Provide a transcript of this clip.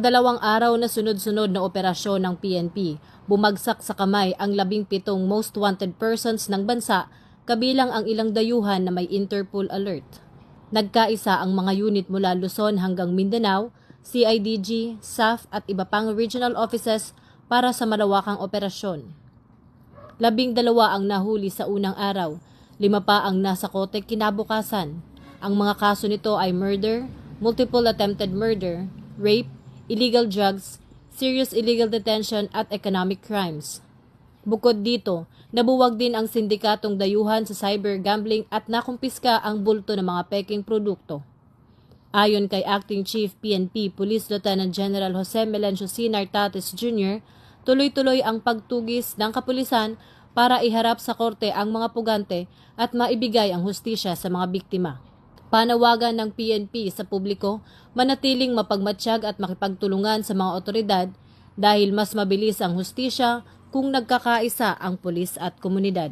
Sa 2 araw na sunod-sunod na operasyon ng PNP, bumagsak sa kamay ang 17 most wanted persons ng bansa, kabilang ang ilang dayuhan na may Interpol alert. Nagkaisa ang mga unit mula Luzon hanggang Mindanao, CIDG, SAF at iba pang regional offices para sa malawakang operasyon. 12 ang nahuli sa unang araw, 5 pa ang nasa kote kinabukasan. Ang mga kaso nito ay murder, multiple attempted murder, rape, illegal drugs, serious illegal detention at economic crimes. Bukod dito, nabuwag din ang sindikatong dayuhan sa cyber gambling at nakumpiska ang bulto ng mga peking produkto. Ayon kay Acting Chief PNP Police Lieutenant General Jose Melencio C. Nartates Jr., tuloy-tuloy ang pagtugis ng kapulisan para iharap sa korte ang mga pugante at maibigay ang hustisya sa mga biktima. Panawagan ng PNP sa publiko, manatiling mapagmatsyag at makipagtulungan sa mga otoridad dahil mas mabilis ang hustisya kung nagkakaisa ang pulis at komunidad.